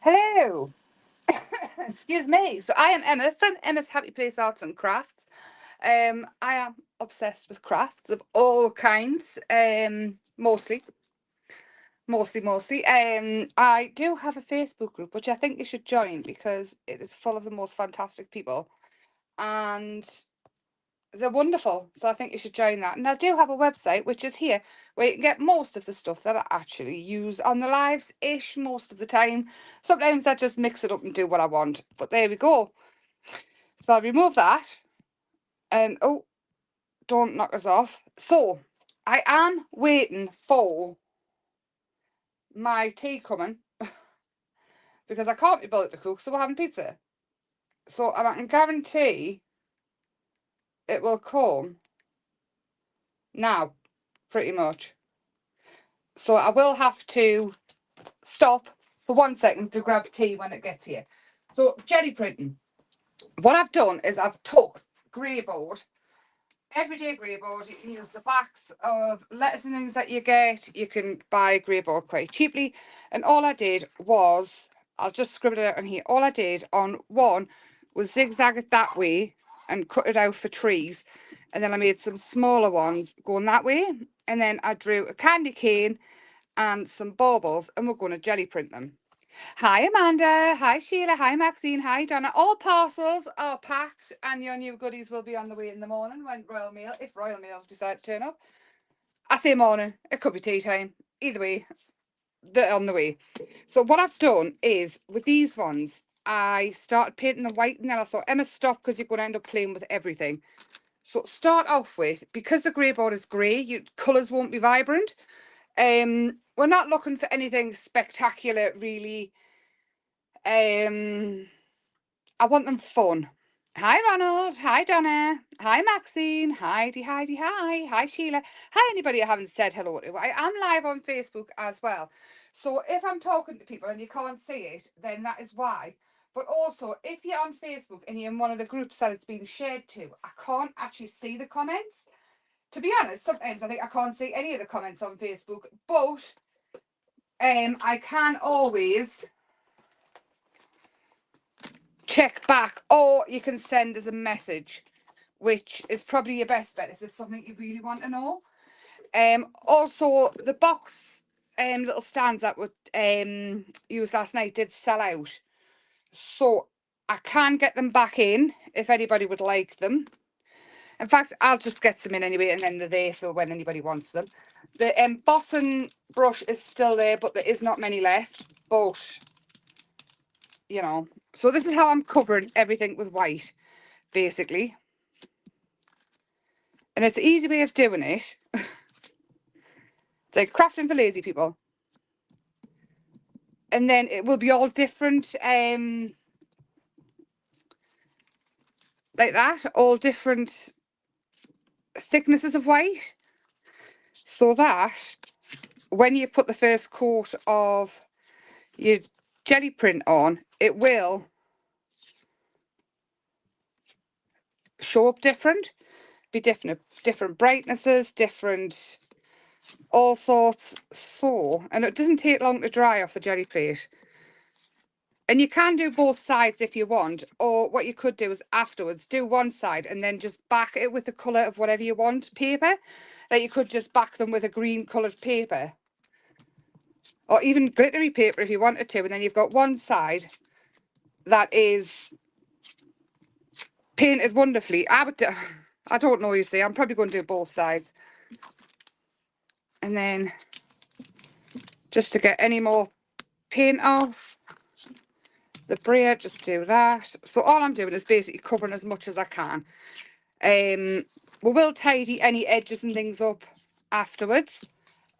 Hello. Excuse me. So I am Emma from Emma's Happy Place Arts and Crafts. I am obsessed with crafts of all kinds. Mostly. I do have a Facebook group which I think you should join because it is full of the most fantastic people, and they're wonderful. So I think you should join that. And I do have a website which is here where you can get most of the stuff that I actually use on the lives ish most of the time. Sometimes I just mix it up and do what I want. But there we go. So I'll remove that. And oh, don't knock us off. So I am waiting for my tea coming because I can't be bothered to cook, so we're having pizza. So and I can guarantee it will come now, pretty much. So I will have to stop for 1 second to grab tea when it gets here. So jelly printing. What I've done is I've took Greyboard, everyday Greyboard. You can use the backs of letters and things that you get. You can buy Greyboard quite cheaply. And all I did was, I'll just scribble it out on here. All I did on one was zigzag it that way and cut it out for trees. And then I made some smaller ones going that way. And then I drew a candy cane and some baubles, and we're going to jelly print them. Hi, Amanda. Hi, Sheila. Hi, Maxine. Hi, Donna. All parcels are packed, and your new goodies will be on the way in the morning when Royal Mail, if Royal Mail decide to turn up. I say morning. It could be tea time. Either way, they're on the way. So what I've done is, with these ones, I started painting the white, and then I thought, Emma, stop, because you're going to end up playing with everything. So start off with, because the grey board is grey, your colours won't be vibrant. We're not looking for anything spectacular, really. I want them fun. Hi, Ronald. Hi, Donna. Hi, Maxine. Hi, Sheila. Hi, anybody I haven't said hello to. I am live on Facebook as well. So if I'm talking to people and you can't see it, then that is why. But also, if you're on Facebook and you're in one of the groups that it's being shared to, I can't actually see the comments. To be honest, sometimes I think I can't see any of the comments on Facebook, but I can always check back, or you can send us a message, which is probably your best bet if there's something you really want to know. Also the box little stands that were used last night did sell out, so I can get them back in if anybody would like them. In fact, I'll just get some in anyway, and then they're there for when anybody wants them. The embossing brush is still there, but there is not many left. But you know, so this is how I'm covering everything with white, basically. And it's an easy way of doing it. It's like crafting for lazy people. And then it will be all different, like that, all different thicknesses of white. So that when you put the first coat of your jelly print on, it will show up different, be different brightnesses, different all sorts. So, and it doesn't take long to dry off the jelly plate. And you can do both sides if you want, or what you could do is afterwards do one side and then just back it with the colour of whatever you want paper. Like you could just back them with a green coloured paper, or even glittery paper if you wanted to, and then you've got one side that is painted wonderfully. I don't know, you see, I'm probably going to do both sides. And then just to get any more paint off the braid, just do that. So all I'm doing is basically covering as much as I can. We will tidy any edges and things up afterwards,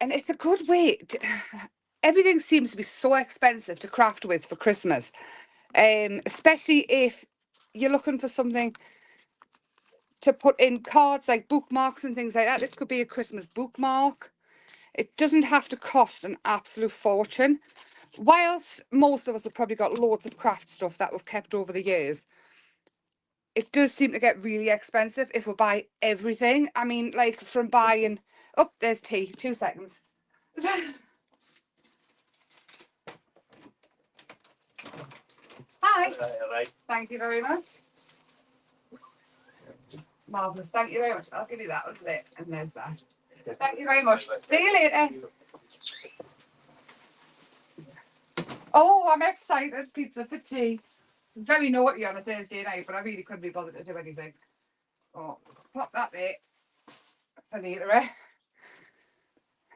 and it's a good way everything seems to be so expensive to craft with for Christmas, especially if you're looking for something to put in cards like bookmarks and things like that. This could be a Christmas bookmark. It doesn't have to cost an absolute fortune. Whilst most of us have probably got loads of craft stuff that we've kept over the years, it does seem to get really expensive if we buy everything. I mean, like from buying... Oh, there's tea. 2 seconds. okay? Right. Thank you very much. Marvellous. Thank you very much. I'll give you that one there. And there's that. Thank you very much. See you later. Oh, I'm excited. Pizza for tea. Very naughty on a Thursday night, but I really couldn't be bothered to do anything. Oh, pop that there for later, eh?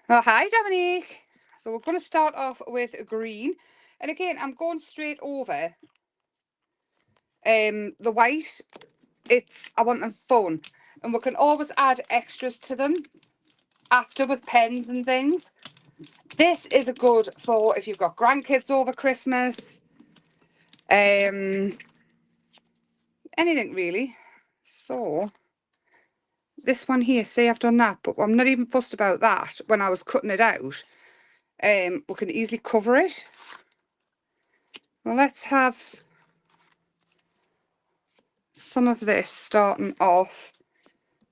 Oh, hi, Dominique. So we're going to start off with green. And again, I'm going straight over the white. I want them fun. And we can always add extras to them after with pens and things. This is a good for if you've got grandkids over Christmas. Anything really. So this one here, say I've done that, but I'm not even fussed about that when I was cutting it out. We can easily cover it. Well, let's have some of this starting off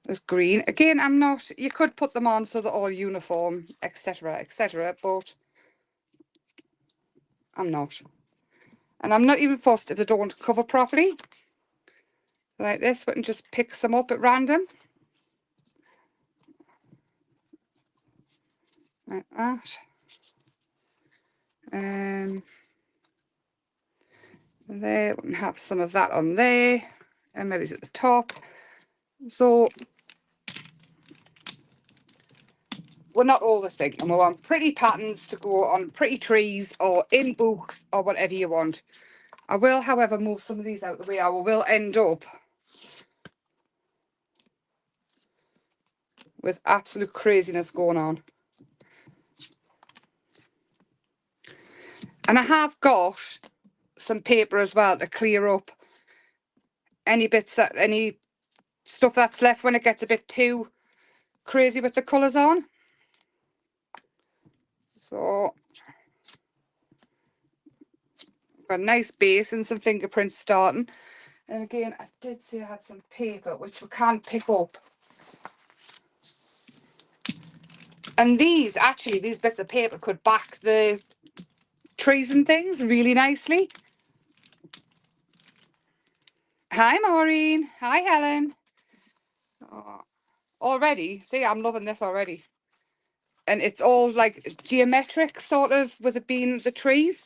with green. Again, you could put them on so they're all uniform, etc, but I'm not. And I'm not even fussed if they don't cover properly. Like this, we can just pick some up at random. Like that. There, we can have some of that on there. And maybe it's at the top. So we're not always thinking we want pretty patterns to go on pretty trees or in books or whatever you want. I will, however, move some of these out the way. I will end up with absolute craziness going on. And I have got some paper as well to clear up any stuff that's left when it gets a bit too crazy with the colours on. So got a nice base and some fingerprints starting. And again, I did say I had some paper which we can pick up. And these bits of paper could back the trees and things really nicely. Hi, Maureen. Hi, Helen. Oh, already, see, I'm loving this already. And it's all like geometric, sort of, with it being the trees.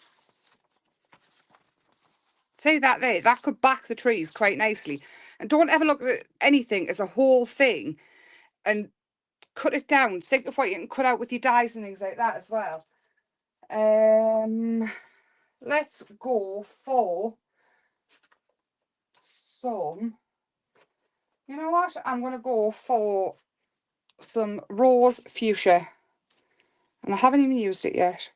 See that there? That could back the trees quite nicely. And don't ever look at anything as a whole thing and cut it down. Think of what you can cut out with your dies and things like that as well. Let's go for some, you know what? I'm going to go for some rose fuchsia. And I haven't even used it yet.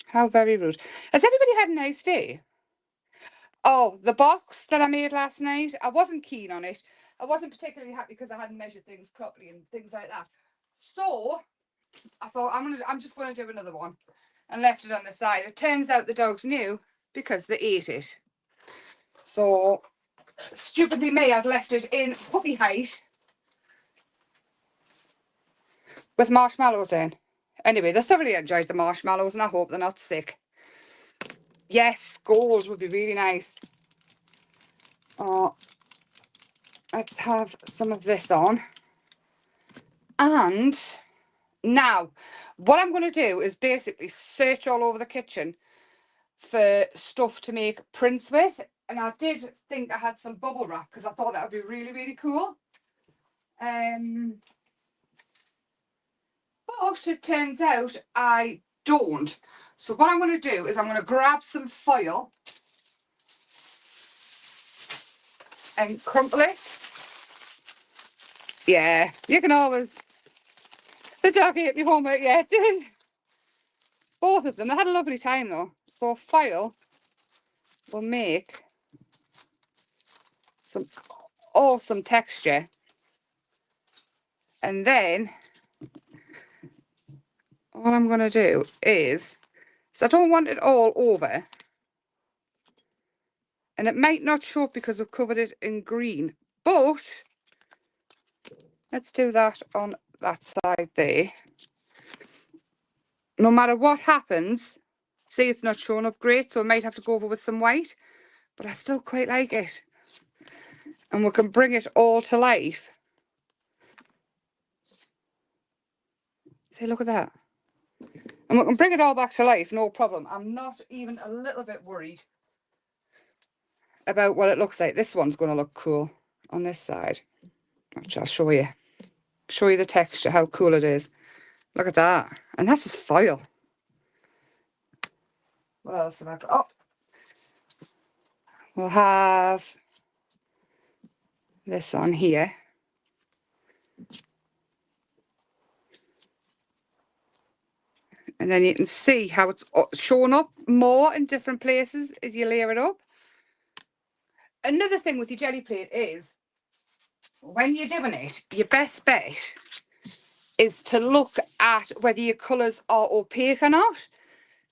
How very rude. Has everybody had a nice day? Oh, the box that I made last night, I wasn't keen on it. I wasn't particularly happy because I hadn't measured things properly and things like that. So I thought I'm just going to do another one and left it on the side. It turns out the dogs knew because they ate it. So stupidly me, I've left it in puppy height with marshmallows in. Anyway, they thoroughly enjoyed the marshmallows and I hope they're not sick. Yes, gold would be really nice. Oh, let's have some of this on. And now, what I'm going to do is basically search all over the kitchen for stuff to make prints with. And I did think I had some bubble wrap because I thought that would be really, really cool. But it turns out I don't. So what I'm going to do is I'm going to grab some foil and crumple it. Yeah, you can always... The dog ate me homework, yeah, it did. Both of them. They had a lovely time though. So foil will make some awesome texture. And then all I'm going to do is... So I don't want it all over. And it might not show up because we've covered it in green. But let's do that on that side there. No matter what happens, see, it's not showing up great, so I might have to go over with some white. but I still quite like it. And we can bring it all to life. See, look at that. And we can bring it all back to life, no problem. I'm not even a little bit worried about what it looks like. This one's going to look cool on this side. Which I'll show you. Show you the texture, how cool it is. Look at that. And that's just foil. What else have I got? Oh, we'll have this on here. And then you can see how it's shown up more in different places as you layer it up. Another thing with your jelly plate is, when you're doing it, your best bet is to look at whether your colours are opaque or not.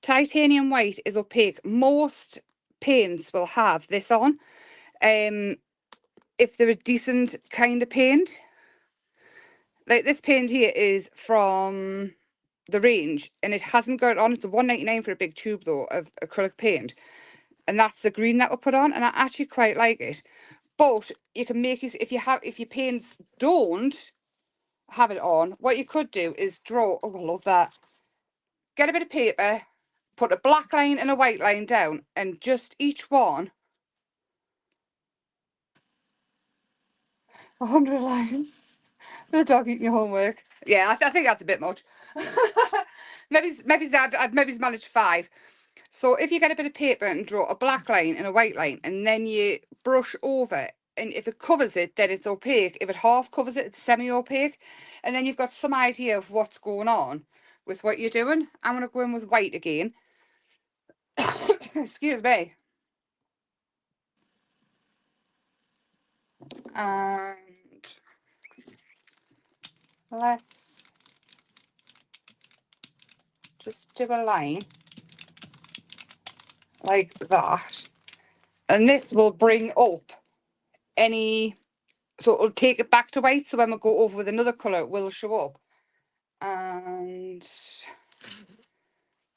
Titanium white is opaque. Most paints will have this on. If they're a decent kind of paint. Like this paint here is from the range and it hasn't got it on. It's a $1.99 for a big tube though of acrylic paint. And that's the green that we'll put on, and I actually quite like it. But you can make it, if your paints don't have it on, what you could do is draw, oh I love that. Get a bit of paper, put a black line and a white line down, and just each one 100 lines. The dog eating your homework. Yeah, I think that's a bit much. maybe he's managed 5. So if you get a bit of paper and draw a black line and a white line, and then you brush over, and if it covers it, then it's opaque. If it half covers it, it's semi-opaque. And then you've got some idea of what's going on with what you're doing. I'm going to go in with white again. Excuse me. And let's just do a line like that. And this will bring up any, so it'll take it back to white, so when we go over with another colour it will show up. And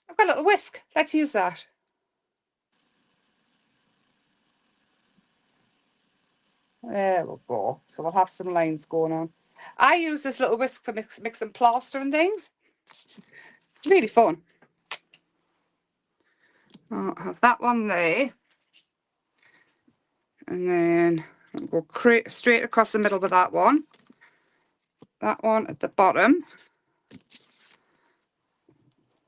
I've got a little whisk, let's use that. There we go. So we'll have some lines going on. I use this little whisk for mixing plaster and things. Really fun. I'll have that one there. And then I'll go straight across the middle with that one. That one at the bottom.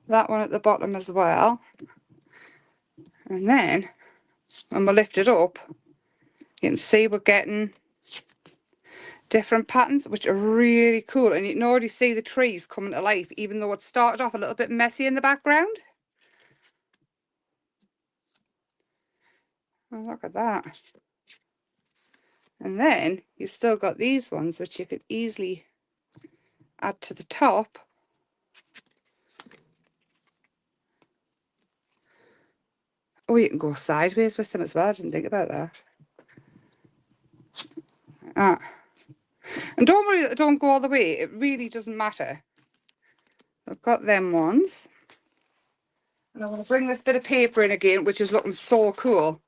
That one at the bottom as well. And then when we lift it up, you can see we're getting different patterns, which are really cool. And you can already see the trees coming to life, even though it started off a little bit messy in the background. Oh, look at that. And then you've still got these ones, which you could easily add to the top. Oh, you can go sideways with them as well. I didn't think about that. And don't worry, don't go all the way. It really doesn't matter. I've got them ones. And I'm going to bring this bit of paper in again, which is looking so cool.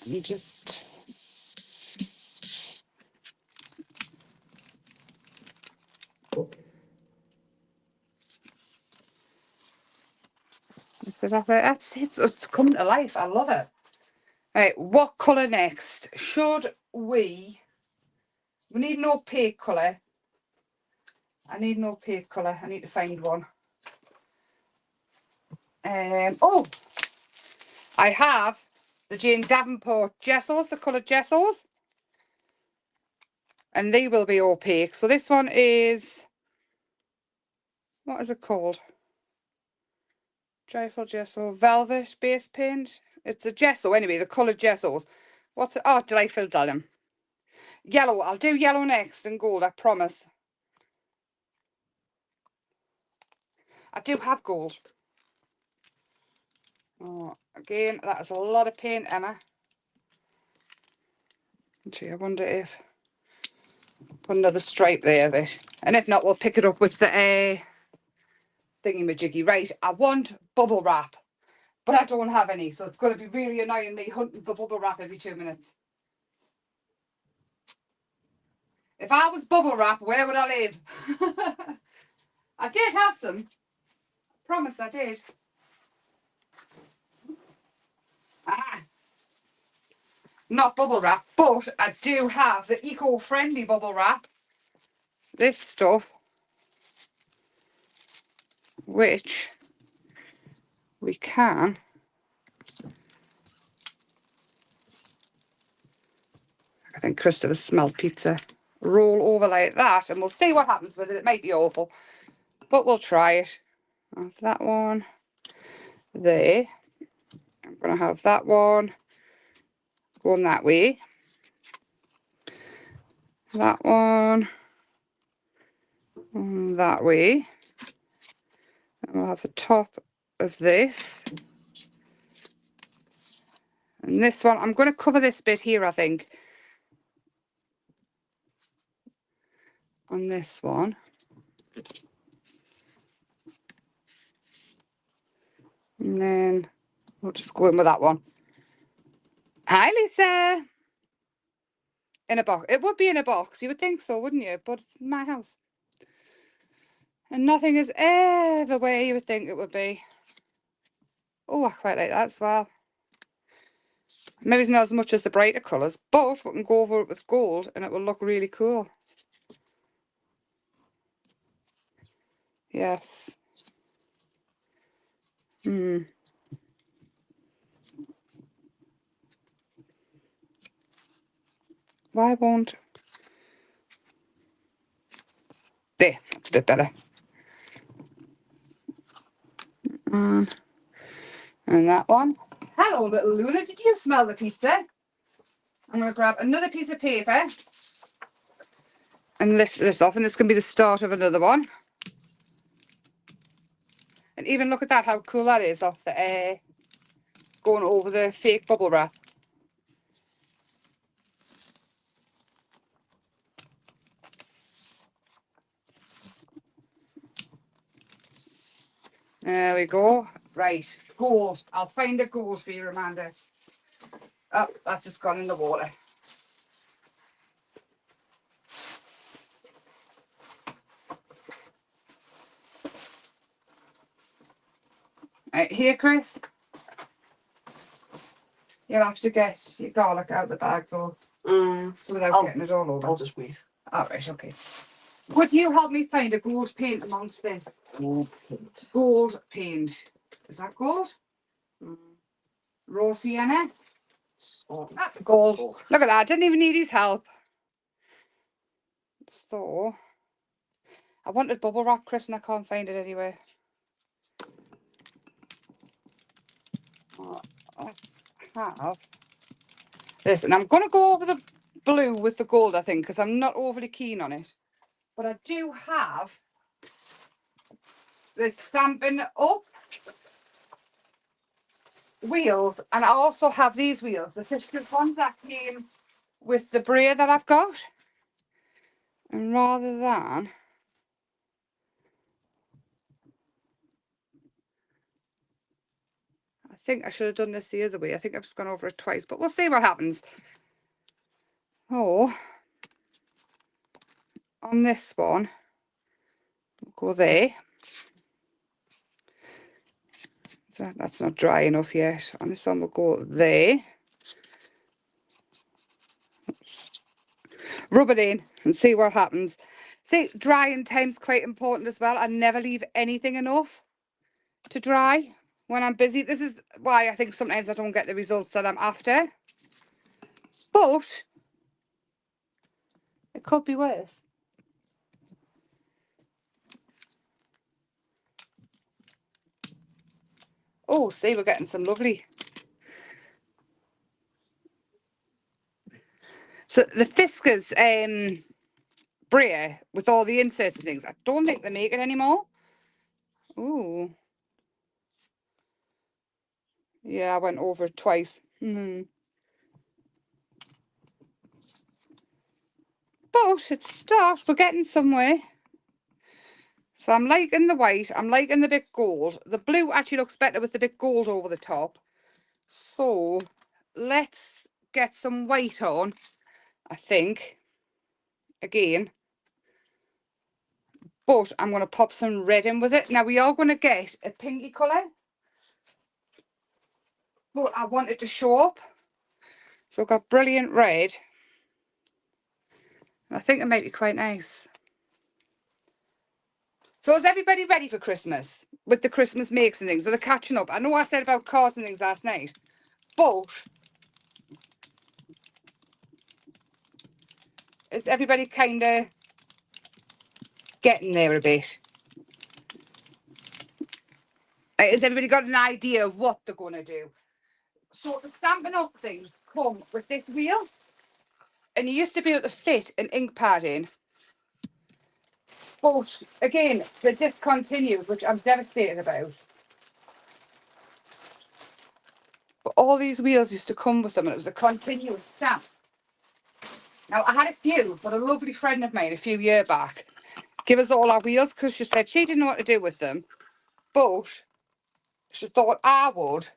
You just... That's it. It's coming to life. I love it. Right, what colour next? Should we need an opaque colour. I need an opaque colour. I need to find one. Oh, I have the Jane Davenport gessos, the coloured gessos. And they will be opaque. So this one is, what is it called? Joyful Gesso Velvet Base Paint. It's a gesso anyway, the coloured gessos. What's it? Oh, Delightful Dallum. Yellow. I'll do yellow next and gold, I promise. I do have gold. Oh, again, that is a lot of paint, Emma. Gee, I wonder if put another stripe there of it. And if not, we'll pick it up with the thingy-majiggy. Right, I want bubble wrap. but I don't have any, so it's going to be really annoying me hunting for bubble wrap every 2 minutes. If I was bubble wrap, where would I live? I did have some. I promise I did. Not bubble wrap, but I do have the eco-friendly bubble wrap. This stuff, which we can I think Christopher smelled pizza. Roll over like that, and we'll see what happens with it. It might be awful, but we'll try it. Have that one there. I'm going to have that one going that way. That one that way. And we'll have the top of this. And this one, I'm going to cover this bit here, I think. On this one. And then we'll just go in with that one. Hi, Lisa. In a box. It would be in a box. You would think so, wouldn't you? But it's my house. And nothing is ever where you would think it would be. Oh, I quite like that as well. Maybe it's not as much as the brighter colours, but we can go over it with gold and it will look really cool. Yes. Why won't... There, that's a bit better. And that one. Hello, little Luna. Did you smell the pizza? I'm going to grab another piece of paper and lift this off, and this can be the start of another one. And even look at that, how cool that is off the air, going over the fake bubble wrap. There we go. Right, gold. I'll find a gold for you, Amanda. Oh, that's just gone in the water. Right, here, Chris. You'll have to get your garlic out of the bag, though. So without getting it all over. I'll just wait. All right, okay. Would you help me find a gold paint amongst this? Gold paint. Gold paint. Is that gold? Raw sienna? Oh, That's gold. Look at that. I didn't even need his help. So, I wanted bubble wrap, Chris, and I can't find it anywhere. Let's have this. And I'm going to go over the blue with the gold, I think, because I'm not overly keen on it. But I do have the Stampin' Up wheels, and I also have these wheels, the Sisters ones that came with the brayer that I've got. And rather than I think I should have done this the other way. I think I've just gone over it twice, but we'll see what happens. Oh, on this one, we'll go there. So that's not dry enough yet. On this one, we'll go there. Rub it in and see what happens. See, drying time's quite important as well. I never leave anything enough to dry when I'm busy. This is why I think sometimes I don't get the results that I'm after. But it could be worse. Oh, see, we're getting some lovely. So the Fiskars brayer with all the inserts and things, I don't think they make it anymore. Oh. Yeah, I went over it twice. But it's a start. We're getting somewhere. So I'm liking the white. I'm liking the bit gold. The blue actually looks better with the bit gold over the top. So let's get some white on, I think, again. But I'm going to pop some red in with it. Now we are going to get a pinky colour. But I want it to show up. So I've got brilliant red. I think it might be quite nice. So is everybody ready for Christmas? With the Christmas makes and things? Are they catching up? I know I said about cards and things last night. But is everybody kind of getting there a bit? Has everybody got an idea of what they're going to do? So the Stampin' Up things come with this wheel. And you used to be able to fit an ink pad in. But again, they're discontinued, which I'm devastated about. But all these wheels used to come with them, and it was a continuous stamp. Now, I had a few, but a lovely friend of mine a few years back gave us all our wheels because she said she didn't know what to do with them, but she thought I would.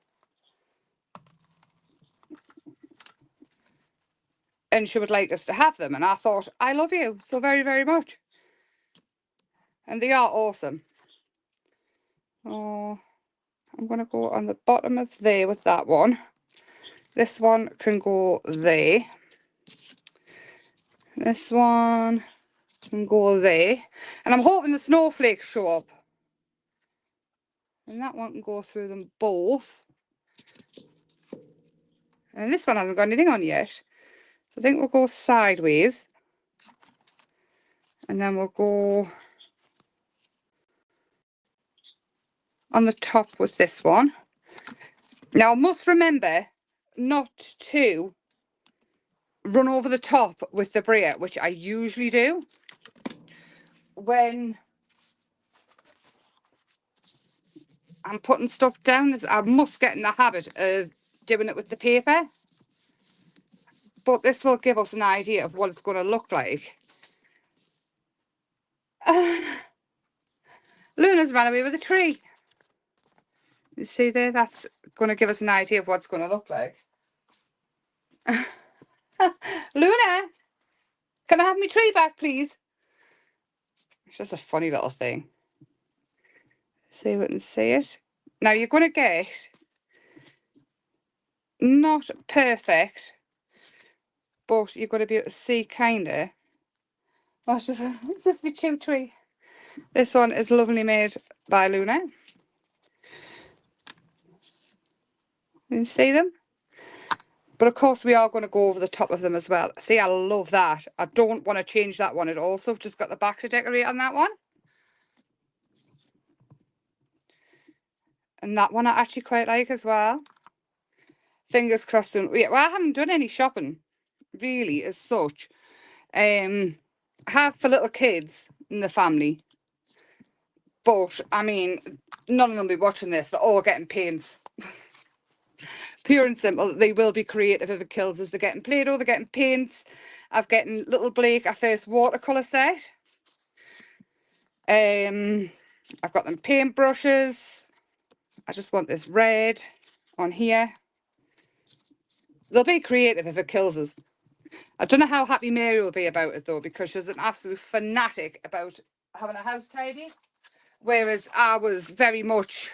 And she would like us to have them. And I thought, I love you so very, very much. And they are awesome. Oh, I'm going to go on the bottom of there with that one. This one can go there. This one can go there. And I'm hoping the snowflakes show up. And that one can go through them both. And this one hasn't got anything on yet. So I think we'll go sideways. And then we'll go on the top with this one. Now I must remember not to run over the top with the brayer, which I usually do when I'm putting stuff down. I must get in the habit of doing it with the paper. But this will give us an idea of what it's going to look like. Luna's ran away with a tree. You see there? That's going to give us an idea of what it's going to look like. Luna, can I have my tree back, please? It's just a funny little thing. See if we can see it. Now you're going to get not perfect, but you're going to be able to see kind of. Oh, it's just my chew tree. This one is lovely made by Luna. You see them? But of course we are going to go over the top of them as well. See, I love that. I don't want to change that one at all. So I've just got the back to decorate on that one. And that one I actually quite like as well. Fingers crossed. Well, I haven't done any shopping, really, as such. I have for little kids in the family. But, I mean, none of them will be watching this. They're all getting paints. Pure and simple. They will be creative if it kills us. They're getting Play-Doh, they're getting paints. I've getting little Blake, our first watercolour set. I've got them paint brushes. I just want this red on here. They'll be creative if it kills us. I don't know how happy Mary will be about it though, because she's an absolute fanatic about having a house tidy. Whereas I was very much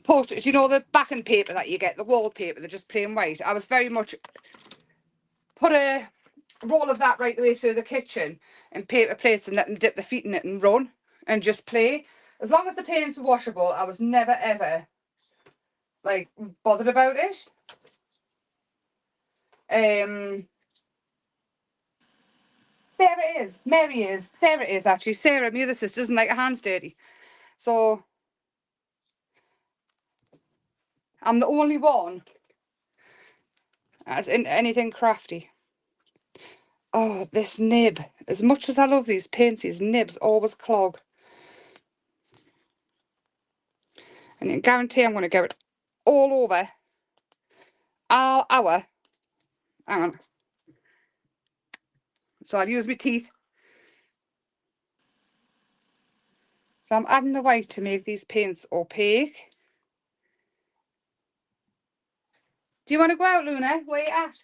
put, you know, the backing paper that you get, the wallpaper, they're just plain white. I was very much put a roll of that right the way through the kitchen and paper plates and let them dip their feet in it and run and just play. As long as the paint's washable, I was never ever like bothered about it. Sarah is, Mary is, Sarah is actually. Sarah, my other sister, doesn't like her hands dirty. So I'm the only one that's in anything crafty. Oh, this nib. As much as I love these paints, these nibs always clog. And I guarantee I'm going to get it all over our. Hang on. So I'll use my teeth. So I'm adding the white to make these paints opaque. Do you want to go out, Luna? Where you at?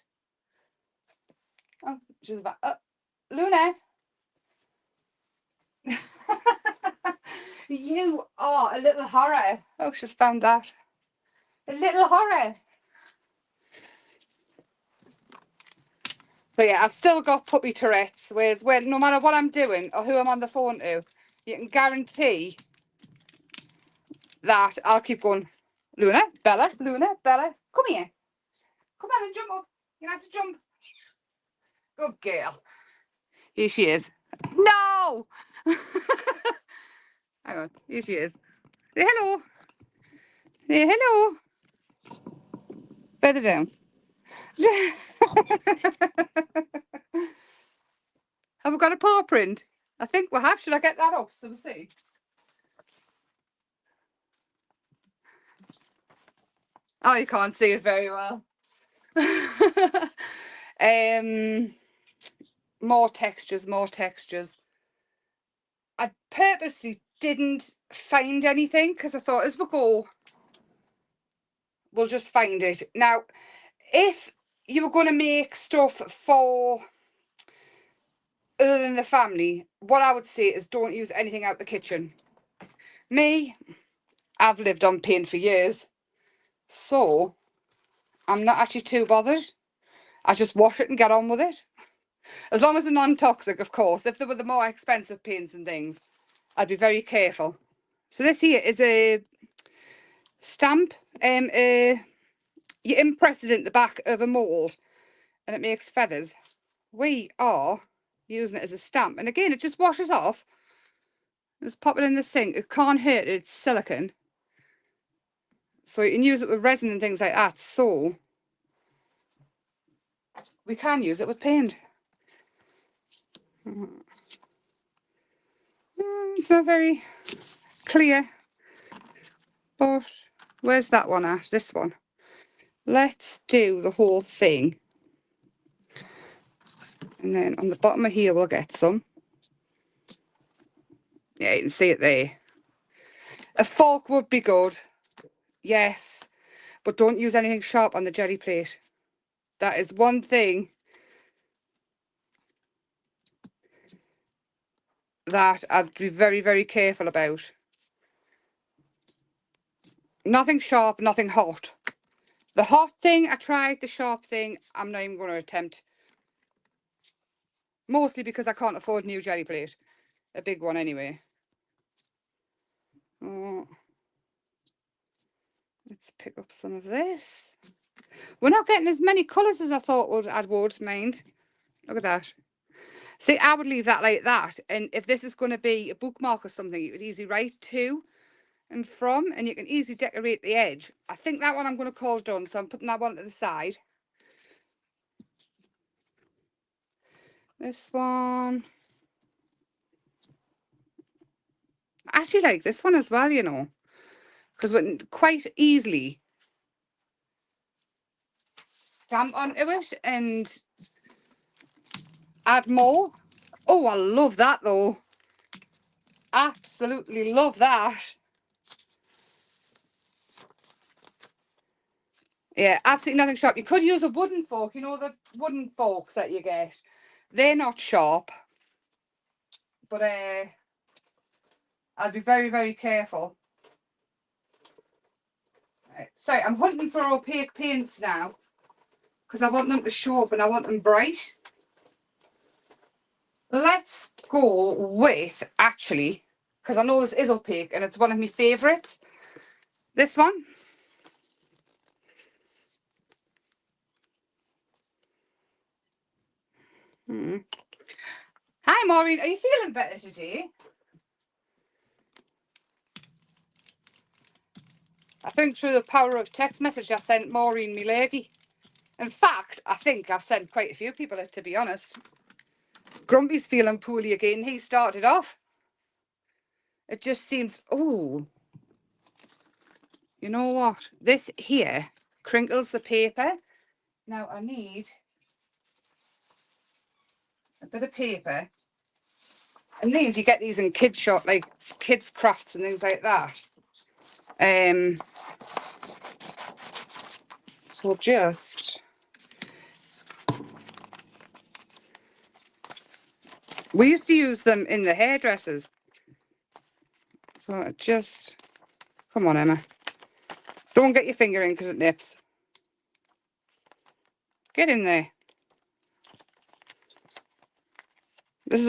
Oh, she's about. Luna. You are a little horror. Oh, she's found that. A little horror. So yeah, I've still got puppy Tourette's, whereas when no matter what I'm doing or who I'm on the phone to, you can guarantee that I'll keep going, Luna, Bella, come here. Come on and jump up. You have to jump. Good girl. Here she is. No! Hang on, here she is. Say hello. Say hello. Better down. Have we got a paw print? I think we have. Should I get that up so we see? Oh, you can't see it very well. More textures. I purposely didn't find anything because I thought as we go, we'll just find it. Now, if you were going to make stuff for other than the family, what I would say is don't use anything out the kitchen. Me, I've lived on paint for years, so I'm not actually too bothered. I just wash it and get on with it. As long as they're non-toxic, of course. If they were the more expensive paints and things, I'd be very careful. So this here is a stamp. You impress it in the back of a mould and it makes feathers. We are using it as a stamp. And again, it just washes off. Just pop it in the sink. It can't hurt. It's silicone. So you can use it with resin and things like that. So we can use it with paint. It's not very clear. But where's that one at? This one. Let's do the whole thing. And then on the bottom of here, we'll get some. Yeah, you can see it there. A fork would be good. Yes. But don't use anything sharp on the jelly plate. That is one thing that I'd be very, very careful about. Nothing sharp, nothing hot. The hot thing, I tried. The sharp thing, I'm not even going to attempt. Mostly because I can't afford a new jelly plate. A big one anyway. Oh. Let's pick up some of this. We're not getting as many colours as I thought I would, mind. Look at that. See, I would leave that like that. And if this is going to be a bookmark or something, you could easily write to and from, and you can easily decorate the edge. I think that one I'm going to call done, so I'm putting that one to the side. This one. I actually like this one as well, you know, because we can quite easily stamp onto it and add more. Oh, I love that though. Absolutely love that. Yeah, absolutely nothing sharp. You could use a wooden fork, you know, the wooden forks that you get. They're not sharp. But I'd be very, very careful. Right, so I'm hunting for opaque paints now. Because I want them to show up and I want them bright. Let's go with, actually, because I know this is opaque and it's one of my favourites. This one. Hi, Maureen. Are you feeling better today? I think through the power of text message, I sent Maureen me lady. In fact, I think I've sent quite a few people, to be honest. Grumpy's feeling poorly again. He started off. It just seems, oh, you know what? This here crinkles the paper. Now I need a bit of paper And these, you get these in kids shop, like kids crafts and things like that. So just, we used to use them in the hairdressers. So just, come on, Emma. Don't get your finger in because it nips. Get in there. This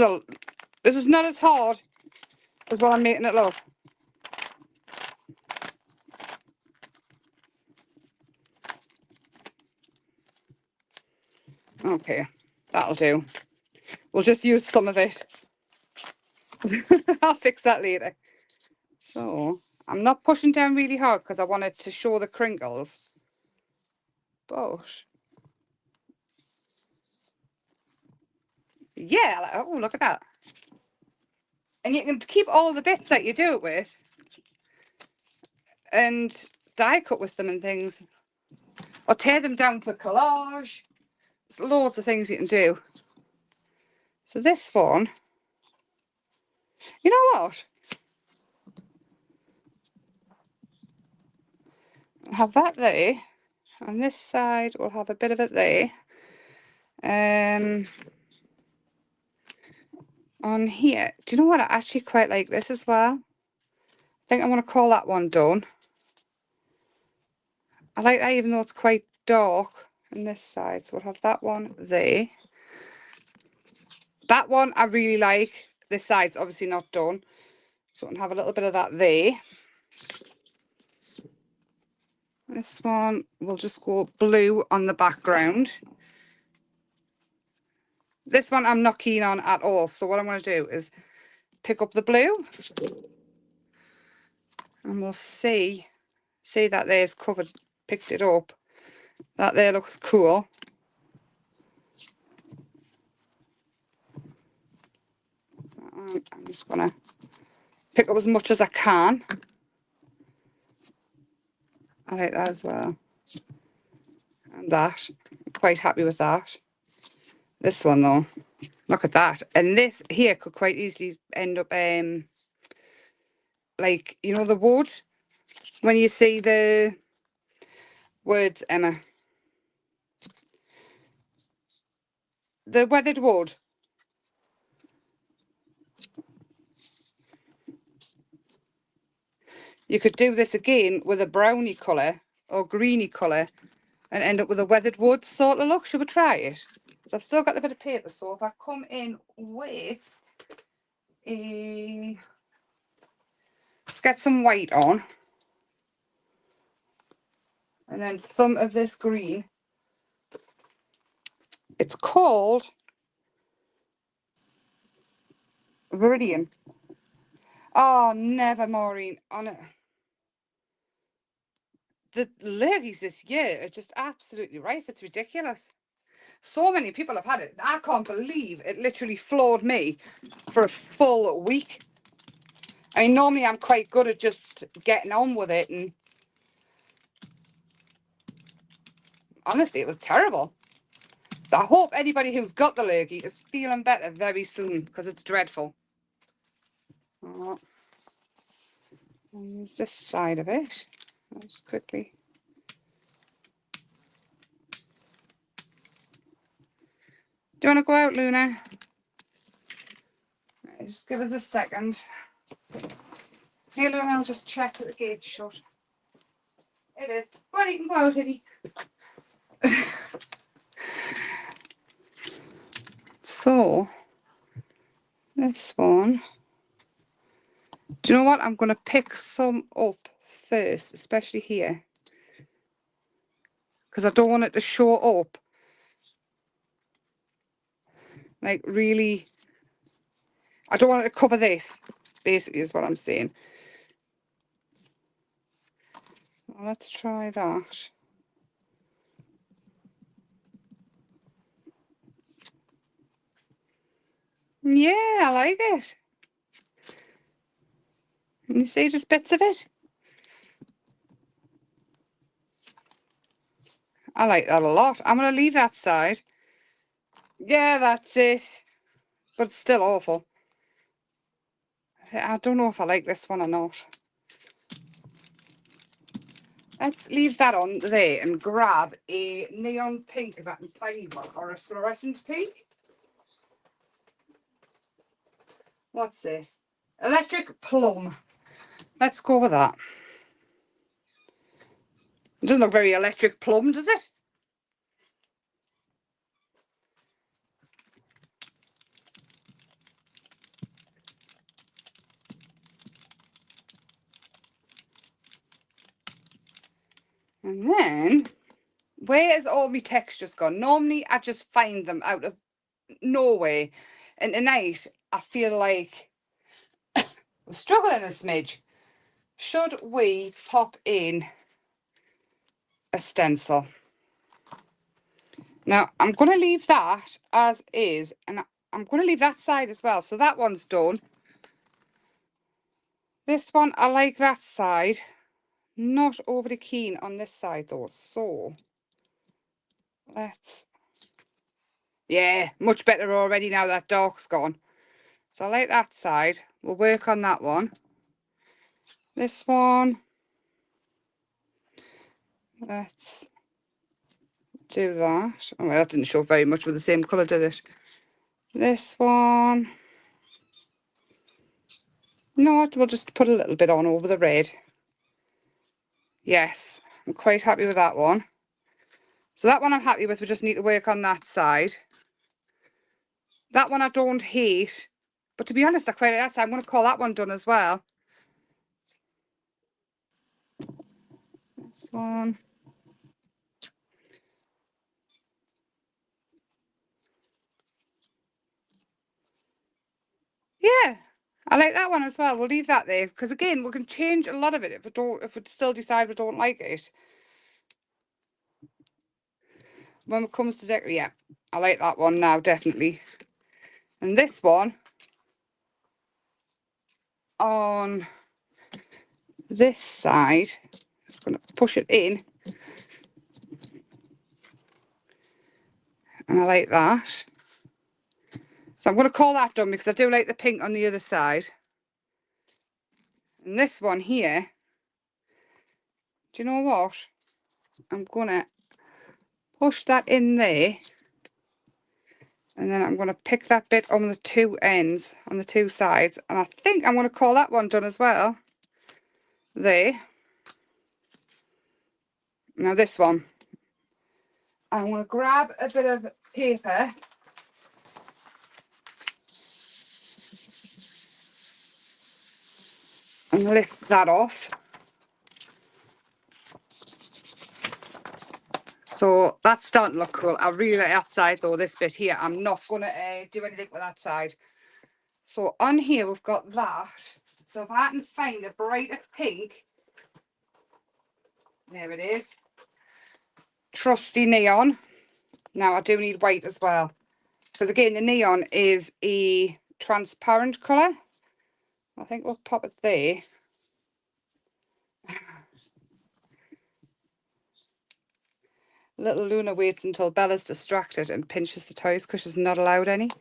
is not as hard as what I'm making it look. Okay, that'll do. We'll just use some of it. I'll fix that later. So, I'm not pushing down really hard because I wanted to show the crinkles. But, yeah, oh, look at that. And you can keep all the bits that you do it with. And die cut with them and things. Or tear them down for collage. There's loads of things you can do. So this one, you know what? I'll have that there. On this side, we'll have a bit of it there. On here, do you know what? I actually quite like this as well. I think I want to call that one done. I like that even though it's quite dark on this side. So we'll have that one there. That one I really like. This side's obviously not done. So we'll have a little bit of that there. This one, we'll just go blue on the background. This one I'm not keen on at all. So what I'm going to do is pick up the blue. And we'll see that there's covered, picked it up. That there looks cool. I'm just going to pick up as much as I can. I like that as well. And that. I'm quite happy with that. This one though, look at that. And this here could quite easily end up like, you know, the wood. When you see the words, Emma. The weathered wood. You could do this again with a browny colour or greeny colour and end up with a weathered wood sort of look. Should we try it? So I've still got the bit of paper, so if I come in with a... Let's get some white on. And then some of this green. It's called Viridian. Oh, never, Maureen. On it. The ladies this year are just absolutely rife. It's ridiculous. So many people have had it. I can't believe it literally floored me for a full week. I mean, normally I'm quite good at just getting on with it. And honestly, it was terrible. So I hope anybody who's got the lurgy is feeling better very soon because it's dreadful. Oh. Use this side of it. I'll just quickly. Do you want to go out, Luna? Right, just give us a second. Hey, Luna, I'll just check that the gate's shut. It is. Well, you can go out, Eddie. So, this one. Do you know what? I'm going to pick some up first, especially here. Because I don't want it to show up. Like, really. I don't want it to cover this, basically, is what I'm saying. Well, let's try that. Yeah, I like it. Can you see just bits of it? I like that a lot. I'm going to leave that side. Yeah, that's it. But it's still awful. I don't know if I like this one or not. Let's leave that on there and grab a neon pink if I can find one, or a fluorescent pink. What's this? Electric plum. Let's go with that. It doesn't look very electric plum, does it? And then, where has all my textures gone? Normally, I just find them out of nowhere. And tonight, I feel like we're struggling a smidge. Should we pop in a stencil? Now, I'm going to leave that as is, and I'm going to leave that side as well. So that one's done. This one, I like that side. Not overly keen on this side though. So, let's... Yeah, much better already now that dark's gone. So I like that side. We'll work on that one. This one. Let's do that. Oh, well, that didn't show very much with the same colour, did it? This one. You know what? We'll just put a little bit on over the red. Yes, I'm quite happy with that one. So that one I'm happy with. We just need to work on that side. That one I don't hate. But to be honest, I quite like that side. I'm going to call that one done as well. This one. Yeah, I like that one as well. We'll leave that there because again, we can change a lot of it if we still decide we don't like it. When it comes to decorating, yeah, I like that one now, definitely. And this one on this side, just going to push it in. And I like that. So I'm going to call that done because I do like the pink on the other side. And this one here, do you know what? I'm going to push that in there. And then I'm going to pick that bit on the two ends, on the two sides. And I think I'm going to call that one done as well. There. Now this one. I'm going to grab a bit of paper. And lift that off. So that's starting to look cool. I really like that side though, this bit here. I'm not going to do anything with that side. So on here we've got that. So if I can find a brighter pink. There it is. Trusty neon. Now I do need white as well. Because again, the neon is a transparent colour. I think we'll pop it there. Little Luna waits until Bella's distracted and pinches the toys because she's not allowed any.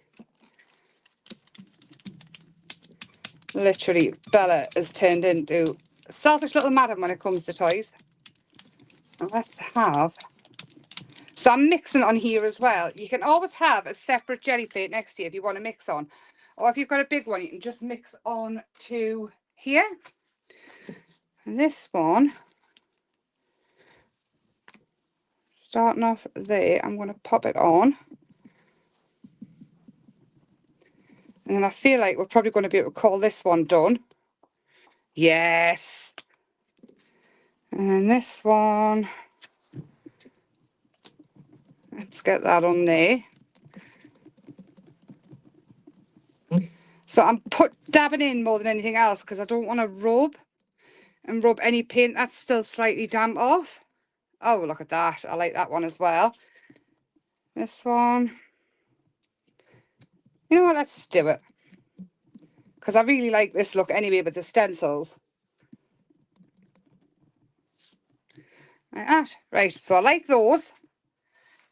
Literally, Bella has turned into a selfish little madam when it comes to toys. And let's have... So I'm mixing on here as well. You can always have a separate jelly plate next to you if you want to mix on. Or if you've got a big one, you can just mix on to here. And this one... Starting off there, I'm going to pop it on. And then I feel like we're probably going to be able to call this one done. Yes. And this one. Let's get that on there. So I'm dabbing in more than anything else because I don't want to rub any paint that's still slightly damp off. Oh, look at that. I like that one as well. This one. You know what? Let's just do it. Because I really like this look anyway with the stencils. Like that. Right, so I like those.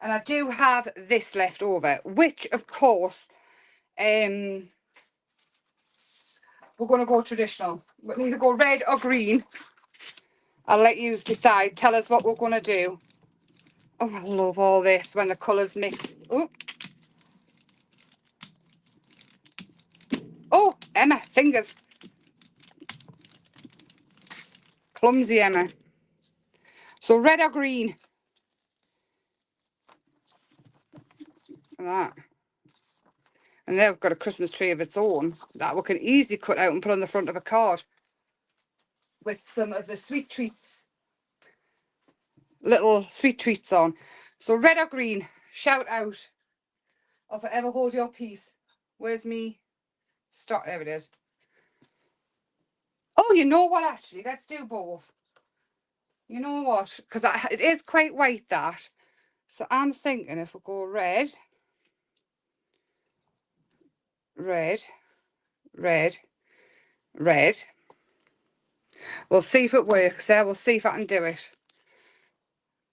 And I do have this left over, which, of course, we we're going to go traditional. We can either go red or green. I'll let you decide. Tell us what we're going to do. Oh, I love all this when the colours mix. Oh, Emma, fingers. Clumsy Emma. So red or green? Like that. And they've got a Christmas tree of its own that we can easily cut out and put on the front of a card with some of the sweet treats, little sweet treats on. So red or green? Shout out. Or forever hold your peace. Where's me? Stop. There it is. Oh, you know what, actually? Let's do both. You know what? Because it is quite white, that. So I'm thinking if we go red, red, red, red. We'll see if it works there. We'll see if I can do it.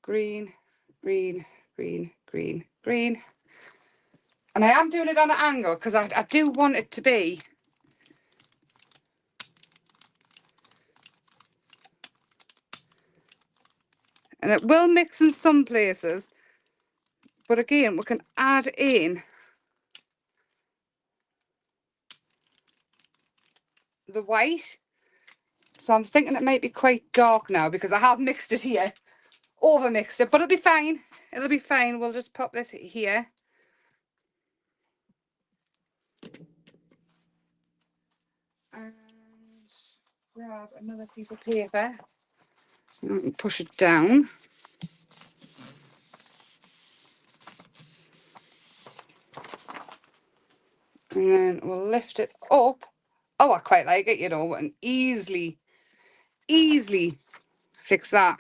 Green, green, green, green, green. And I am doing it on an angle because I do want it to be. And it will mix in some places. But again, we can add in the white. So I'm thinking it might be quite dark now because I have mixed it here. Over mixed it, but it'll be fine. It'll be fine. We'll just pop this here. And grab another piece of paper. And push it down. And then we'll lift it up. Oh, I quite like it, you know, and easily fix that.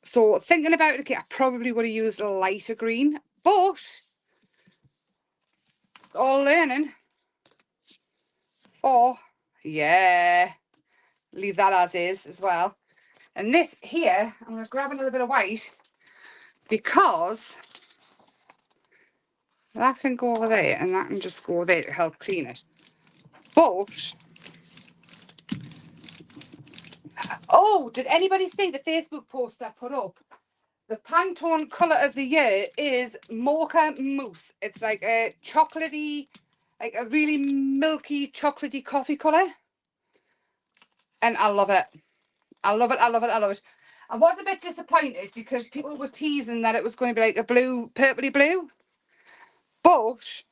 So thinking about it, okay, I probably would have used a lighter green, but it's all learning. Oh, yeah. Leave that as is as well. And this here, I'm going to grab another bit of white because that can go over there and that can just go there to help clean it. But, oh, did anybody see the Facebook post I put up? The Pantone colour of the year is Mocha Mousse. It's like a chocolatey, like a really milky, chocolatey coffee colour. And I love it. I love it, I love it, I love it. I was a bit disappointed because people were teasing that it was going to be like a blue, purpley blue. But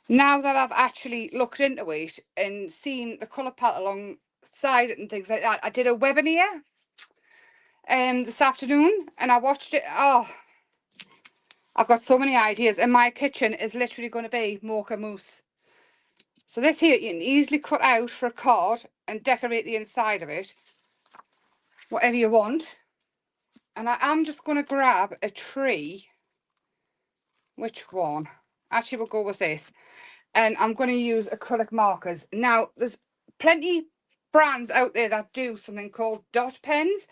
now that I've actually looked into it and seen the colour palette alongside it and things like that, I did a webinar this afternoon and I watched it. Oh, I've got so many ideas, and my kitchen is literally going to be Mocha Mousse. So this here you can easily cut out for a card and decorate the inside of it, whatever you want. And I am just going to grab a tree. Which one? Actually, we'll go with this. And I'm going to use acrylic markers. Now, there's plenty brands out there that do something called dot pens.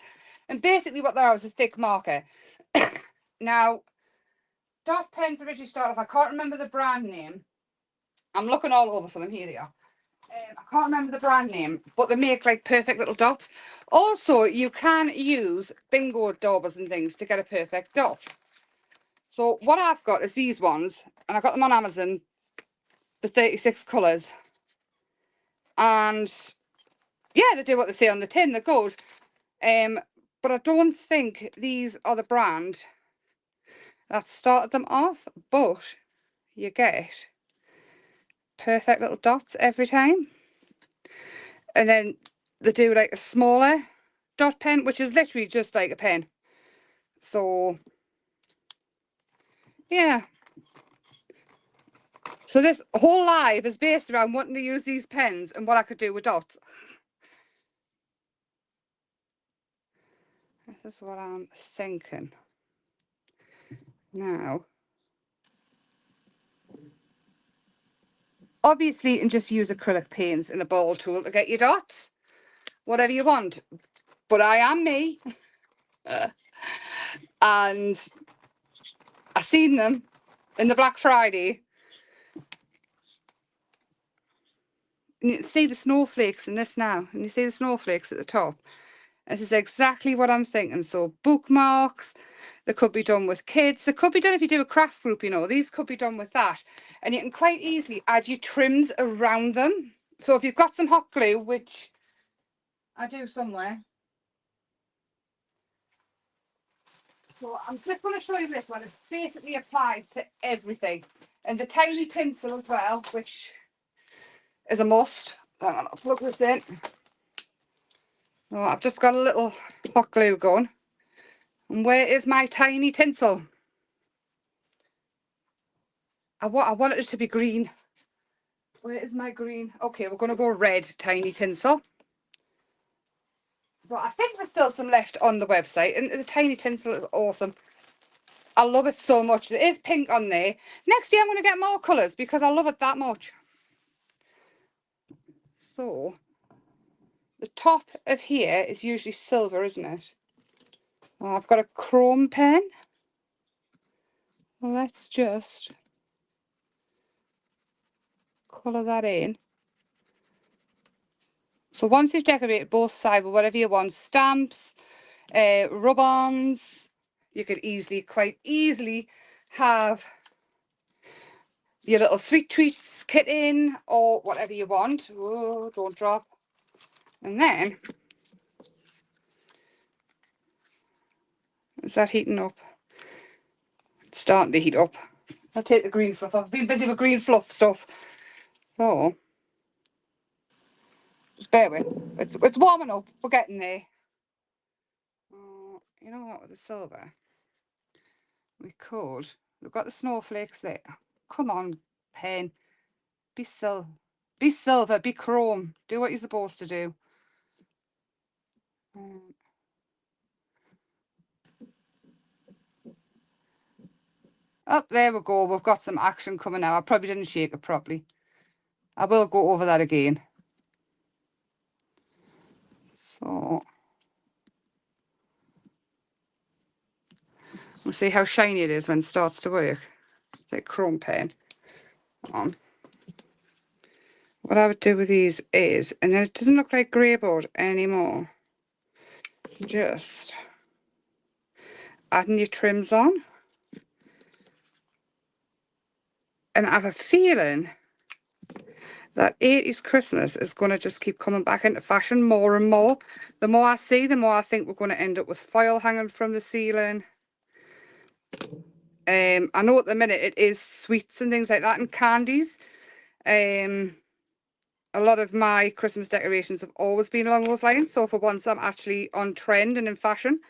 And basically what they are is a thick marker. Now, dot pens originally started off, I can't remember the brand name. I'm looking all over for them. Here they are. I can't remember the brand name, but they make like perfect little dots. Also, you can use bingo daubers and things to get a perfect dot. So what I've got is these ones, and I got them on Amazon for 36 colours. And yeah, they do what they say on the tin, they're good. But I don't think these are the brand that started them off, but you get perfect little dots every time. And then they do like a smaller dot pen, which is literally just like a pen. So yeah. So this whole live is based around wanting to use these pens and what I could do with dots. This is what I'm thinking. Now, obviously you can just use acrylic paints and the ball tool to get your dots, whatever you want. But I am me. And I seen them in the Black Friday And you can see the snowflakes in this now. And you see the snowflakes at the top. This is exactly what I'm thinking. So bookmarks, they could be done with kids. They could be done if you do a craft group, you know. These could be done with that. And you can quite easily add your trims around them. So if you've got some hot glue, which I do somewhere. So I'm just going to show you this one. It basically applies to everything. And the tiny tinsel as well, which is a must. Hang on, I'll plug this in. Oh, I've just got a little hot glue gun. And where is my tiny tinsel? I want it to be green. Where is my green? Okay, we're going to go red tiny tinsel. So I think there's still some left on the website. And the tiny tinsel is awesome. I love it so much. There is pink on there. Next year I'm going to get more colours because I love it that much. So the top of here is usually silver, isn't it? Oh, I've got a chrome pen. Let's just colour that in. So once you've decorated both sides with whatever you want, stamps, rub-ons, you could quite easily have your little sweet treats kit in or whatever you want. Oh, don't drop. And then, is that heating up? It's starting to heat up. I'll take the green fluff. I've been busy with green fluff stuff. So, just bear with. It's warming up. We're getting there. You know what, with the silver, we could. We've got the snowflakes there. Come on, pen. Be silver, be chrome. Do what you're supposed to do. Oh, there we go. We've got some action coming now. I probably didn't shake it properly. I will go over that again. So, we'll see how shiny it is when it starts to work. It's like chrome pen. On. What I would do with these is, and then it doesn't look like Greyboard anymore. Just adding your trims on. And I have a feeling that 80s Christmas is going to just keep coming back into fashion more and more. The more I see, the more I think we're going to end up with foil hanging from the ceiling. I know at the minute it is sweets and things like that and candies. A lot of my Christmas decorations have always been along those lines. So for once I'm actually on trend and in fashion.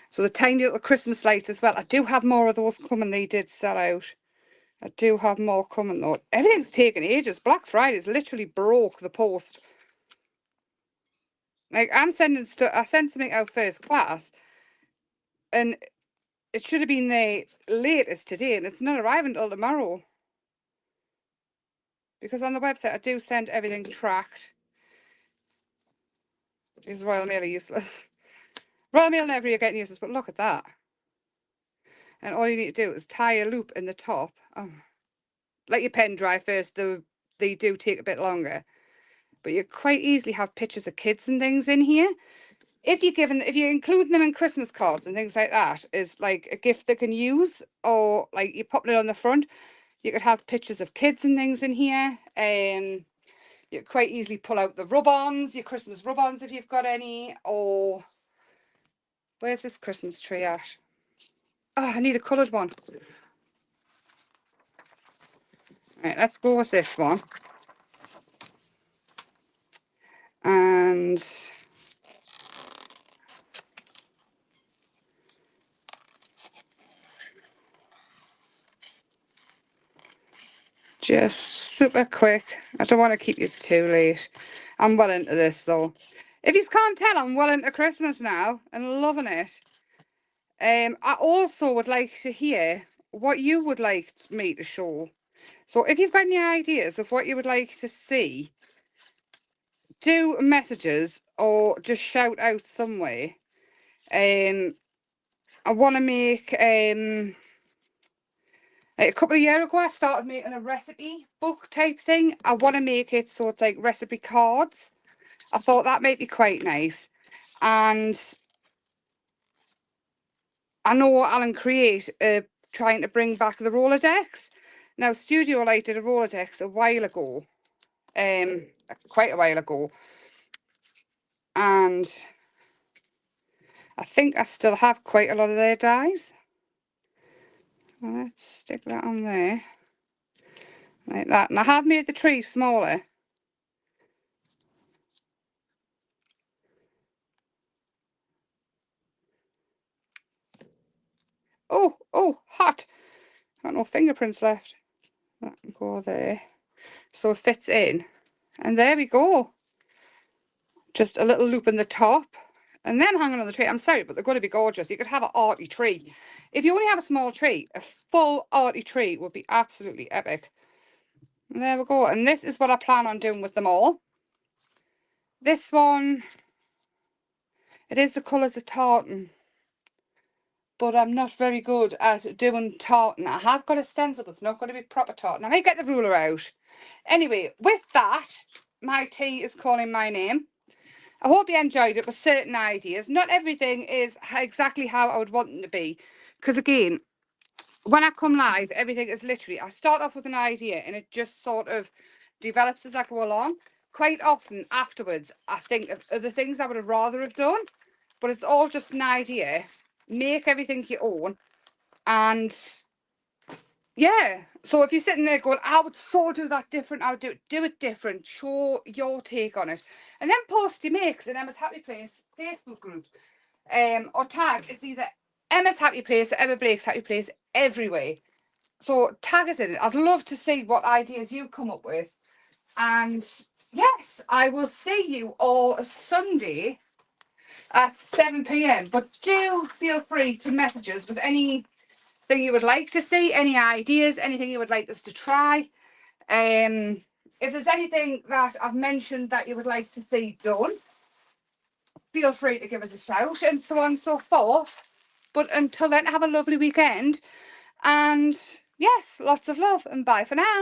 So the tiny little Christmas lights as well. I do have more of those coming. They did sell out. I do have more coming though. Everything's taken ages. Black Friday's literally broke the post. Like I sent something out first class and it should have been there latest today and it's not arriving until tomorrow. Because on the website I do send everything tracked. Is Royal Mail are useless. Royal Mail never are getting useless, but look at that. And all you need to do is tie a loop in the top. Oh. Let your pen dry first, they do take a bit longer. But you quite easily have pictures of kids and things in here. If you're including them in Christmas cards and things like that, is like a gift they can use, or like you pop it on the front, you could have pictures of kids and things in here. You could quite easily pull out the rub-ons, your Christmas rub-ons if you've got any, or where's this Christmas tree at? Oh, I need a coloured one. Right, let's go with this one. And just super quick. I don't want to keep you too late. I'm well into this though. If you can't tell, I'm well into Christmas now and loving it. I also would like to hear what you would like me to show. So if you've got any ideas of what you would like to see, do messages or just shout out somewhere. I want to make a couple of years ago, I started making a recipe book type thing. I want to make it so it's like recipe cards. I thought that might be quite nice. And I know Alan Create trying to bring back the Rolodex. Now, Studio Light did a Rolodex a while ago. Quite a while ago. And I think I still have quite a lot of their dies. Let's stick that on there. Like that. And I have made the tree smaller. Oh, hot. Got no fingerprints left. That can go there. So it fits in. And there we go. Just a little loop in the top. And them hanging on the tree. I'm sorry, but they're going to be gorgeous. You could have an arty tree. If you only have a small tree, a full arty tree would be absolutely epic. And there we go. And this is what I plan on doing with them all. This one, it is the colours of tartan. But I'm not very good at doing tartan. I have got a stencil, but it's not going to be proper tartan. I might get the ruler out. Anyway, with that, my tea is calling my name. I hope you enjoyed it with certain ideas. Not everything is exactly how I would want them to be. Because again, when I come live, everything is literally, I start off with an idea and it just sort of develops as I go along. Quite often afterwards, I think of other things I would have rather have done. But it's all just an idea. Make everything your own. And yeah, so if you're sitting there going, I would so do that different, I would do it different, show your take on it, and then post your makes in Emma's Happy Place Facebook group, or tag. It's either Emma's Happy Place or Emma Blake's Happy Place everywhere. So tag us in it. I'd love to see what ideas you come up with. And yes, I will see you all Sunday at 7 p.m. But do feel free to message us with anything you would like to see, any ideas, anything you would like us to try. If there's anything that I've mentioned that you would like to see done, feel free to give us a shout, and so on and so forth. But until then, have a lovely weekend. And yes, lots of love, and bye for now.